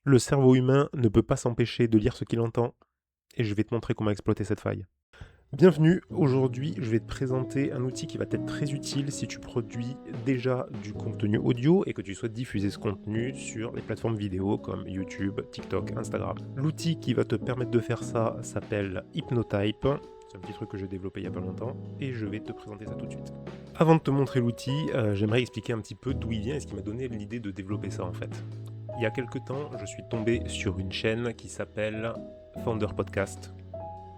Le cerveau humain ne peut pas s'empêcher de lire ce qu'il entend, et je vais te montrer comment exploiter cette faille. Bienvenue, aujourd'hui je vais te présenter un outil qui va t'être très utile si tu produis déjà du contenu audio et que tu souhaites diffuser ce contenu sur les plateformes vidéo comme YouTube, TikTok, Instagram. L'outil qui va te permettre de faire ça s'appelle Hypnotype, c'est un petit truc que j'ai développé il y a pas longtemps et je vais te présenter ça tout de suite. Avant de te montrer l'outil, j'aimerais expliquer un petit peu d'où il vient et ce qui m'a donné l'idée de développer ça en fait. Il y a quelques temps, je suis tombé sur une chaîne qui s'appelle Founder Podcast,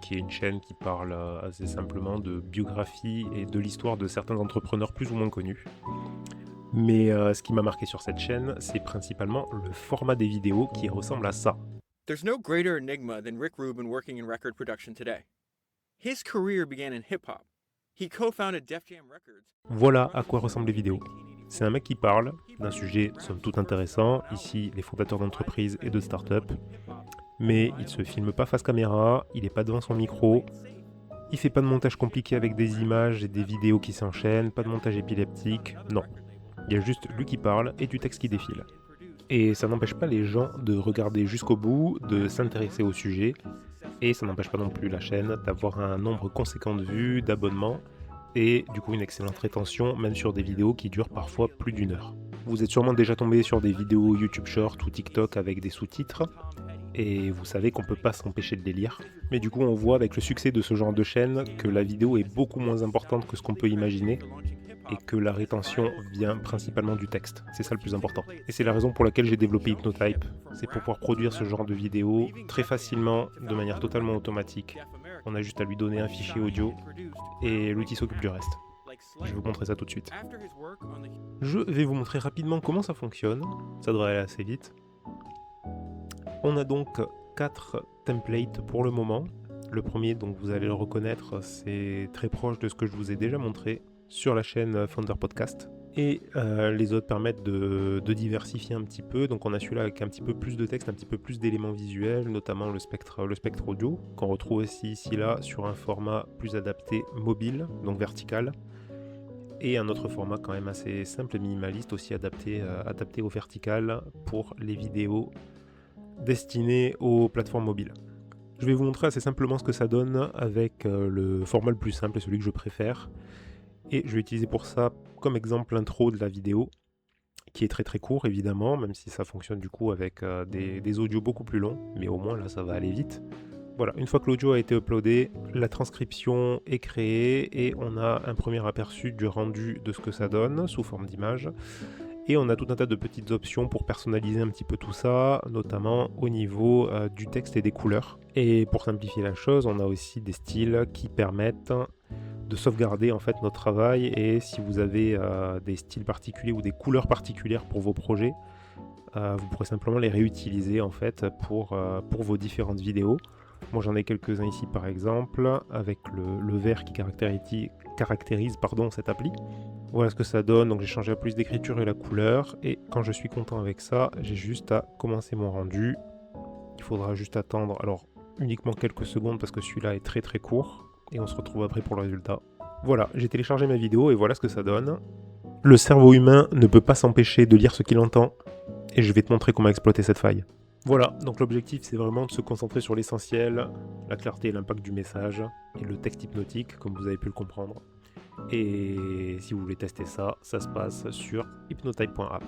qui est une chaîne qui parle assez simplement de biographie et de l'histoire de certains entrepreneurs plus ou moins connus. Mais ce qui m'a marqué sur cette chaîne, c'est principalement le format des vidéos qui ressemble à ça. There's no greater enigma than Rick Rubin working in record production today. His career began in hip-hop. He co-founded Def Jam Records. Voilà à quoi ressemblent les vidéos. C'est un mec qui parle d'un sujet somme toute intéressant, ici les fondateurs d'entreprises et de start-up, mais il se filme pas face caméra, il est pas devant son micro, il fait pas de montage compliqué avec des images et des vidéos qui s'enchaînent, pas de montage épileptique, non. Il y a juste lui qui parle et du texte qui défile. Et ça n'empêche pas les gens de regarder jusqu'au bout, de s'intéresser au sujet, et ça n'empêche pas non plus la chaîne d'avoir un nombre conséquent de vues, d'abonnements, et du coup une excellente rétention, même sur des vidéos qui durent parfois plus d'une heure. Vous êtes sûrement déjà tombé sur des vidéos YouTube Short ou TikTok avec des sous-titres, et vous savez qu'on peut pas s'empêcher de les lire. Mais du coup on voit avec le succès de ce genre de chaîne que la vidéo est beaucoup moins importante que ce qu'on peut imaginer, et que la rétention vient principalement du texte. C'est ça le plus important. Et c'est la raison pour laquelle j'ai développé Hypnotype. C'est pour pouvoir produire ce genre de vidéos très facilement, de manière totalement automatique. On a juste à lui donner un fichier audio et l'outil s'occupe du reste. Je vais vous montrer ça tout de suite. Je vais vous montrer rapidement comment ça fonctionne. Ça devrait aller assez vite. On a donc 4 templates pour le moment. Le premier, donc vous allez le reconnaître, c'est très proche de ce que je vous ai déjà montré sur la chaîne Founder Podcast. Et les autres permettent de diversifier un petit peu. Donc on a celui-là avec un petit peu plus de texte, un petit peu plus d'éléments visuels, notamment le spectre audio, qu'on retrouve aussi ici là sur un format plus adapté mobile, donc vertical. Et un autre format quand même assez simple et minimaliste, aussi adapté au vertical pour les vidéos destinées aux plateformes mobiles. Je vais vous montrer assez simplement ce que ça donne avec le format le plus simple et celui que je préfère. Et je vais utiliser pour ça comme exemple l'intro de la vidéo, qui est très très court évidemment, même si ça fonctionne du coup avec des audios beaucoup plus longs, mais au moins là ça va aller vite. Voilà, une fois que l'audio a été uploadé, la transcription est créée et on a un premier aperçu du rendu de ce que ça donne sous forme d'image. Et on a tout un tas de petites options pour personnaliser un petit peu tout ça, notamment au niveau du texte et des couleurs. Et pour simplifier la chose, on a aussi des styles qui permettent de sauvegarder en fait notre travail, et si vous avez des styles particuliers ou des couleurs particulières pour vos projets, vous pourrez simplement les réutiliser en fait pour vos différentes vidéos. Moi j'en ai quelques-uns ici par exemple, avec le vert qui caractérise cette appli. Voilà ce que ça donne, donc j'ai changé la police d'écriture et la couleur, et quand je suis content avec ça, j'ai juste à commencer mon rendu. Il faudra juste attendre, alors uniquement quelques secondes parce que celui-là est très très court, et on se retrouve après pour le résultat. Voilà, j'ai téléchargé ma vidéo et voilà ce que ça donne. Le cerveau humain ne peut pas s'empêcher de lire ce qu'il entend, et je vais te montrer comment exploiter cette faille. Voilà, donc l'objectif c'est vraiment de se concentrer sur l'essentiel, la clarté et l'impact du message, et le texte hypnotique, comme vous avez pu le comprendre. Et si vous voulez tester ça, ça se passe sur hypnotype.app.